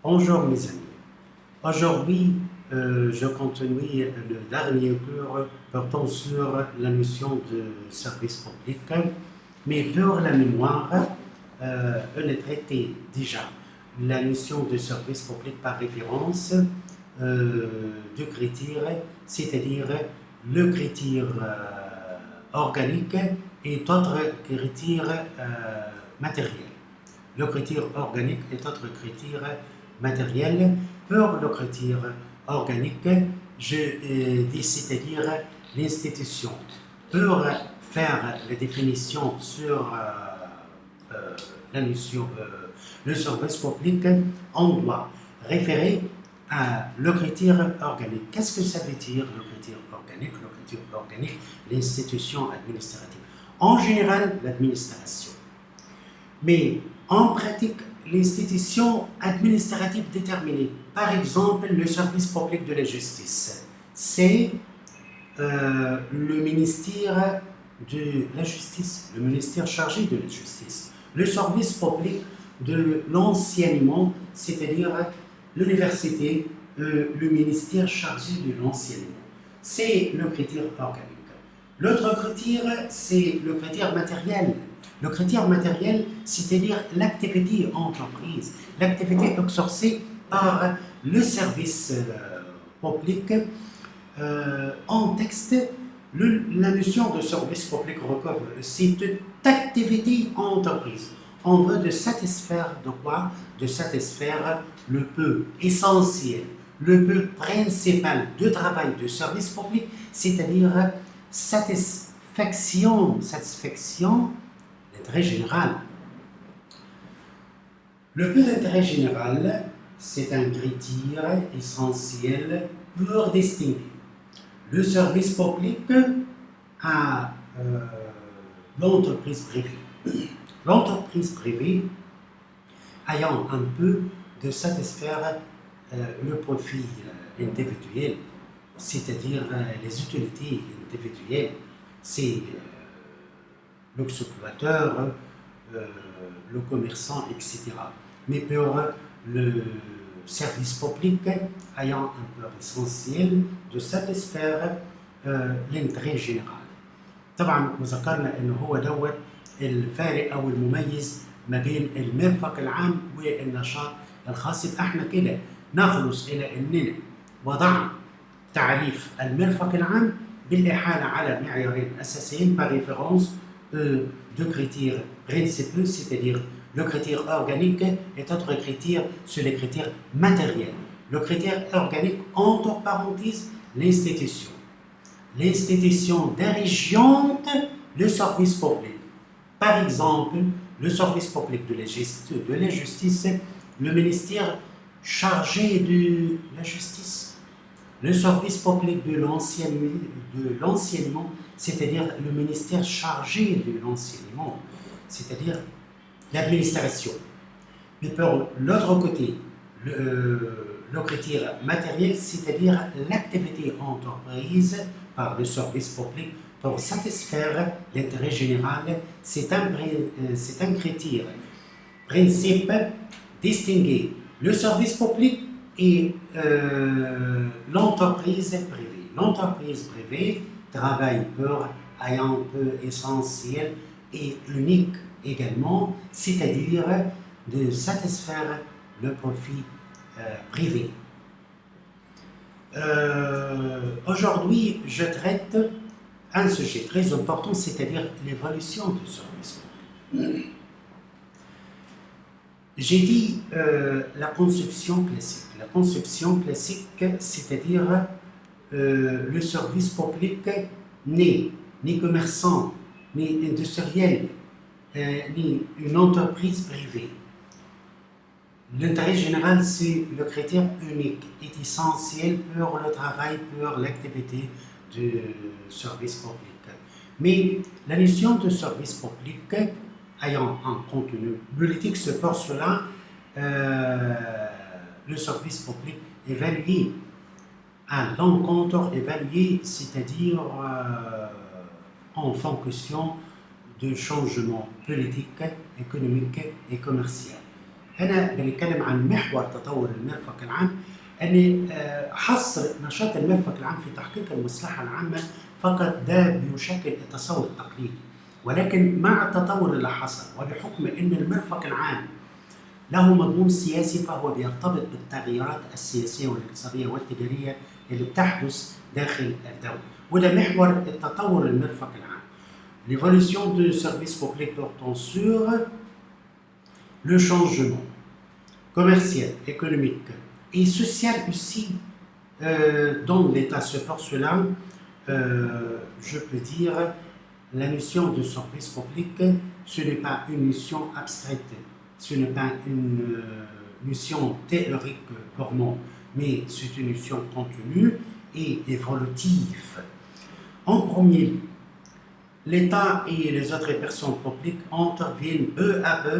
Bonjour mes amis. Aujourd'hui, je continue le dernier cours portant sur la notion de service public, mais pour la mémoire, on a traité déjà la notion de service public par référence de critères, c'est-à-dire le critère organique et d'autres critères matériels. Le critère organique et d'autres critères matériel. Pour le critère organique, je dis c'est-à-dire l'institution. Pour faire la définition sur la notion, le service public, on doit référer à le critère organique. Qu'est-ce que ça veut dire le critère organique? Le critère organique, l'institution administrative. En général, l'administration. Mais en pratique, l'institution administrative déterminée, par exemple le service public de la justice, c'est le ministère de la justice, le ministère chargé de la justice, le service public de l'enseignement, c'est-à-dire l'université, le ministère chargé de l'enseignement. C'est le critère organique. L'autre critère, c'est le critère matériel. Le critère matériel, c'est-à-dire l'activité entreprise, l'activité exercée par le service public. En texte, la notion de service public recouvre cette activité entreprise. On veut de satisfaire de quoi? De satisfaire le peu essentiel, le peu principal de travail de service public, c'est-à-dire satisfaction d'intérêt général. Le peu d'intérêt général, c'est un critère essentiel pour distinguer le service public à l'entreprise privée. L'entreprise privée ayant un peu de satisfaire le profit individuel, c'est-à-dire les utilités individuelles, c'est l'exploiteur, le commerçant, etc. Mais pour le service public ayant un peu essentiel de satisfaire l'intérêt général. طبعا وذكرنا ان هو دوت الفارق او المميز ما بين المرفق العام والنشاط الخاص. يبقى احنا كده نخلص الى اننا وضعنا تعريف المرفق العام بالاحاله على معيارين اساسيين par référence deux critères principaux, c'est-à-dire le critère organique et d'autres critères sur les critères matériels. Le critère organique, entre parenthèses, l'institution. L'institution dirigeante le service public. Par exemple, le service public de la justice, le ministère chargé de la justice. Le service public de l'enseignement, c'est-à-dire le ministère chargé de l'enseignement, c'est-à-dire l'administration. Mais pour l'autre côté, le critère matériel, c'est-à-dire l'activité entreprise par le service public pour satisfaire l'intérêt général, c'est un critère. Principe, distinguer le service public et l'entreprise privée. L'entreprise privée travaille pour un peu essentiel et unique également, c'est-à-dire de satisfaire le profit privé. Aujourd'hui, je traite un sujet très important, c'est-à-dire l'évolution du service public. J'ai dit la conception classique. La conception classique, c'est-à-dire le service public n'est ni commerçant, ni industriel, ni une entreprise privée. L'intérêt général, c'est le critère unique, est essentiel pour le travail, pour l'activité du service public. Mais la notion de service public ayant un contenu politique, c'est pour cela le service public évalué à l'encontre, évalué, c'est-à-dire en fonction de changements politiques, économiques et commerciaux. هنا بنتكلم عن محور تطور المرفق العام، أن حصر نشاط المرفق العام في تحقيق المصلحة العامة فقط ده بيشكل التصور التقليدي، ولكن مع التطور اللي حصل وبحكم أن المرفق العام له مضمون سياسي فهو بيرتبط بالتغييرات السياسية والاقتصادية والتجارية اللي بتحدث داخل الدولة، وده محور التطور المرفق العام. L'évolution du service public portant sur le changement commercial, économique et social aussi dont l'État se porte là, je peux dire la mission de service public, ce n'est pas une mission abstraite, ce n'est pas une mission théorique purement, mais c'est une mission contenue et évolutive. En premier lieu, l'État et les autres personnes publiques interviennent peu à peu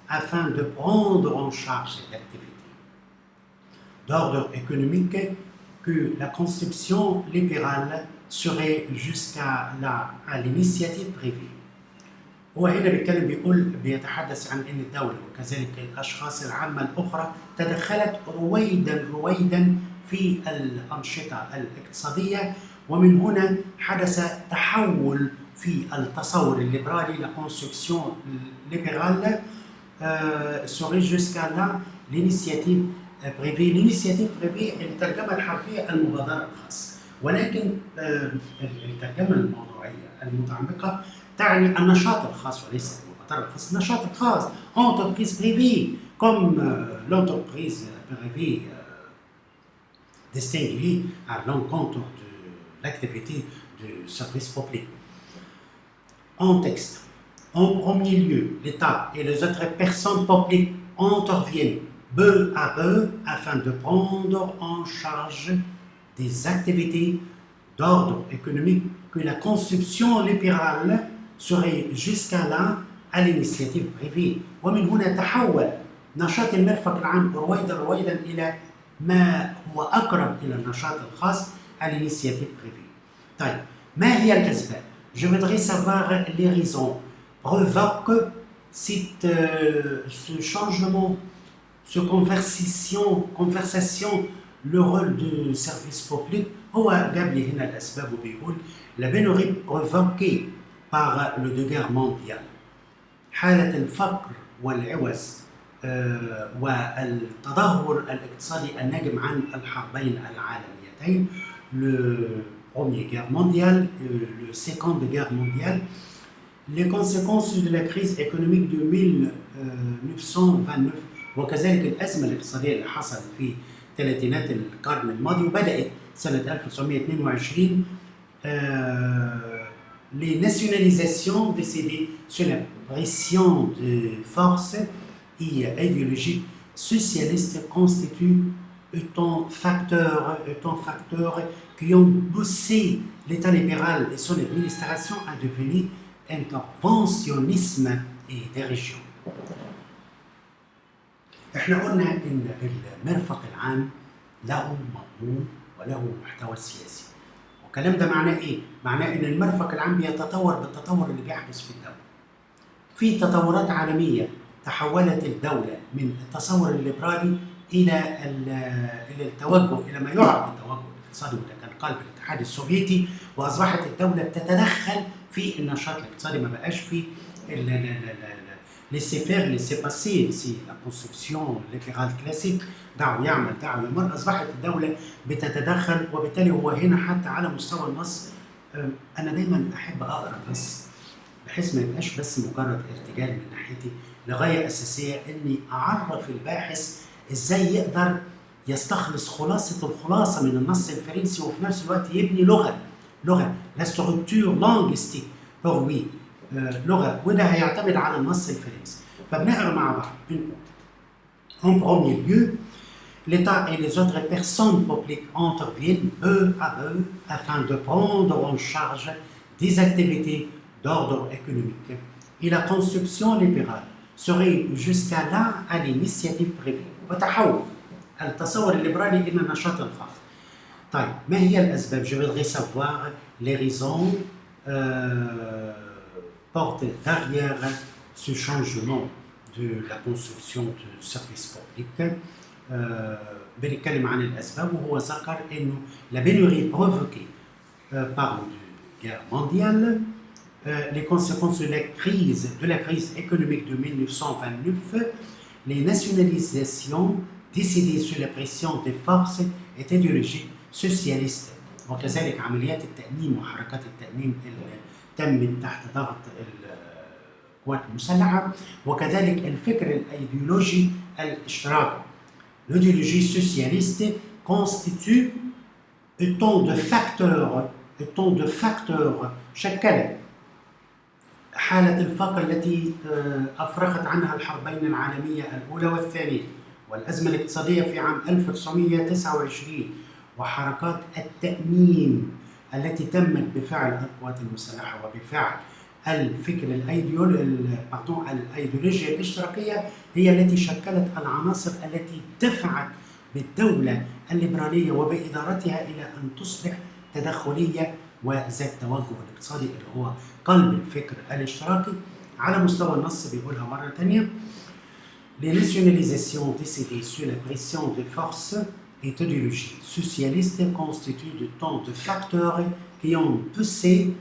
afin de prendre en charge l'activité d'ordre économique que la conception libérale serait jusqu'à l'initiative privée. وهنا بيتحدث عن أن الدولة وكذلك الأشخاص العامة الأخرى تدخلت رويدا في الأنشطة الاقتصادية، ومن هنا حدث تحول في التصور الليبرالي. La conception libérale serait jusqu'à l'initiative privée. L'initiative privée الترجمة الحرفية المبادرة الخاصة، ولكن الترجمة الموضوعية المتعمقة تعني النشاط الخاص وليس المبادرة الخاصة. النشاط الخاص entreprise privée comme l'entreprise privée distinguée à l'encontre de l'activité du service public. En texte, en premier lieu, l'État et les autres personnes publiques interviennent peu à peu afin de prendre en charge des activités d'ordre économique que la conception libérale serait jusqu'à là à l'initiative privée. ومن هنا تحول نشاط المرفق العام رويدا إلى ما هو أقرب إلى النشاط الخاص à l'initiative privée. طيب، ما هي الأسباب؟ Je voudrais savoir les raisons provoquent ce changement, cette conversation, le rôle du service public. هو جاب لي هنا الأسباب وبيقول la pénurie provoquée par le deux guerres mondiales، حالة الفقر والعوز والتدهور الاقتصادي الناجم عن الحربين العالميتين، le Première Guerre mondiale, le Seconde Guerre mondiale, les conséquences de la crise économique de 1929 وكذلك الأزمة الاقتصادية اللي حصلت في ثلاثينات القرن الماضي وبدأت سنة 1922. Les nationalisations décidées sur la pression de force et idéologique socialiste constituent autant facteurs qui ont poussé l'État libéral et son administration à devenir interventionnisme et dirigeant. احنا قلنا ان المرفق العام له مضمون وله محتوى سياسي، والكلام ده معناه ايه؟ معناه ان المرفق العام بيتطور بالتطور اللي بيحدث في الدولة. في تطورات عالمية تحولت الدولة من التصور الليبرالي الى التوجه الى ما يعرف بالتوجه الاقتصادي، وده كان قلب الاتحاد السوفيتي، واصبحت الدولة بتتدخل في النشاط الاقتصادي، ما بقاش في laisser faire, laisser passer، c'est la construction libérale classique، دعوا يعمل دعوا يمر. أصبحت الدولة بتتدخل، وبالتالي هو هنا حتى على مستوى النص أنا دايما أحب أقرأ بس بحيث ما يبقاش بس مجرد ارتجال من ناحيتي، لغاية أساسية إني أعرف الباحث إزاي يقدر يستخلص خلاصة الخلاصة من النص الفرنسي، وفي نفس الوقت يبني لغة la structure linguistique pour lui، لغة، وده هيعتمد على النص الفرنسي. فبنقرا مع بعض. En premier lieu, l'État et les autres personnes publiques interviennent peu à peu afin de prendre en charge des activités d'ordre économique. Et la conception libérale serait jusqu'à là à l'initiative privée. وتحول التصور الليبرالي إلى النشاط الخاص. طيب، ما هي الأسباب؟ Je voudrais savoir les raisons portent derrière ce changement de la construction de services publics. بنتكلم عن الأسباب وهو ذكر إنه la pénurie provoquée par la guerre mondiale, les conséquences de la crise économique de 1929, les nationalisations décidées sous la pression des forces et idéologies socialistes وكذلك عمليات التأميم وحركات التأميم اللي تمت تحت ضغط القوات المسلحة وكذلك الفكر الأيديولوجي الاشتراكي. L'idéologie socialiste constitue autant de facteurs شكلت حالة الفقر التي أفرغت عنها الحربين العالمية الأولى والثانية والأزمة الاقتصادية في عام 1929 وحركات التأميم التي تمت بفعل القوات المسلحة وبفعل الفكر الأيديولوجيا الاشتراكية هي التي شكلت العناصر التي دفعت بالدولة الليبرالية وبإدارتها إلى أن تصبح تدخلية وذات توجه الاقتصادي اللي هو قلب الفكر الاشتراكي. على مستوى النص بيقولها مرة تانية: Les nationalisations décidées sous la pression des forces et idéologies socialistes constituent de tant de facteurs qui ont poussé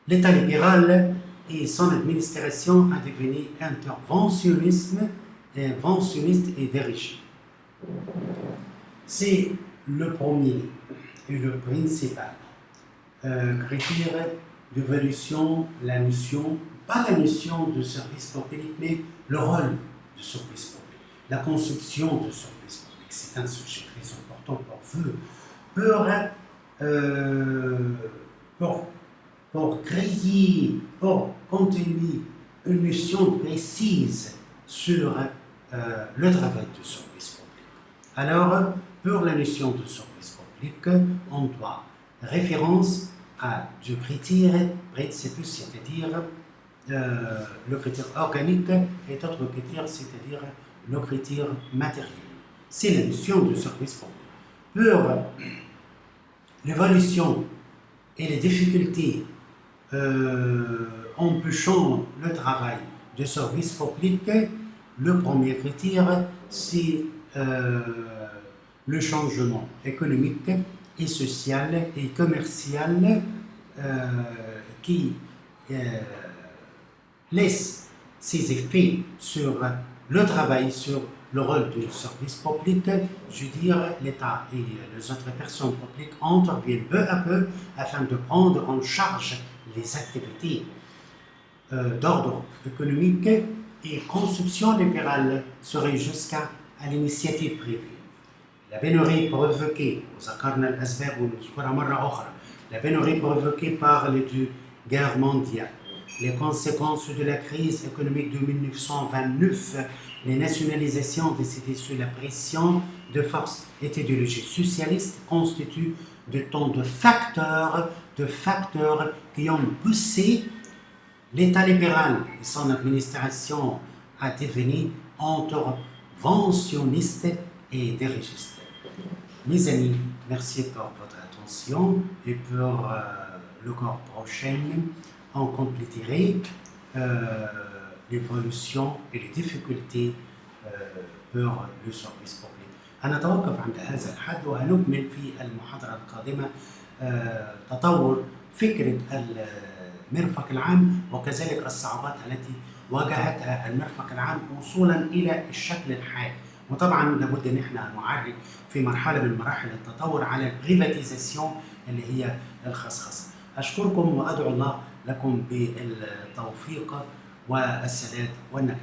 l'État libéral et son administration à devenir interventionniste et dirigé. C'est le premier et le principal critère d'évolution, la notion, pas la notion de service public, mais le rôle de service public, la conception de service public. C'est un sujet très important pour vous, pour créer, pour contenir une notion précise sur le travail de service public. Alors, pour la notion de service public, on doit référence à deux critères principaux, c'est-à-dire le critère organique et d'autres critères, c'est-à-dire le critère matériel. C'est la notion de service public. Pour l'évolution et les difficultés empêchant le travail de service public, le premier critère, c'est le changement économique et social et commercial qui laisse ses effets sur le travail, sur le rôle du service public. Je veux dire, l'État et les autres personnes publiques interviennent peu à peu afin de prendre en charge les activités d'ordre économique et conception libérale serait jusqu'à l'initiative privée. La pénurie provoquée, وذكرنا الأسباب ونذكرها مرة أخرى, la pénurie provoquée par les deux guerres mondiales, les conséquences de la crise économique de 1929, les nationalisations décidées sous la pression de forces et idéologies socialistes constituent de tant de facteurs qui ont poussé l'État libéral et son administration à devenir interventionniste et dirigiste. Mes amis, merci pour votre attention et pour le cours prochain, on compléterait l'évolution et les difficultés pour le service public. هنتوقف عند هذا الحد وهنكمل في المحاضرة القادمة تطور فكرة المرفق العام وكذلك الصعوبات التي واجهتها المرفق العام وصولا إلى الشكل الحالي. وطبعا لابد ان احنا نعرج في مرحله من مراحل التطور على البريفاتيزاسيون اللي هي الخصخصه. اشكركم وادعو الله لكم بالتوفيق والسداد والنجاح.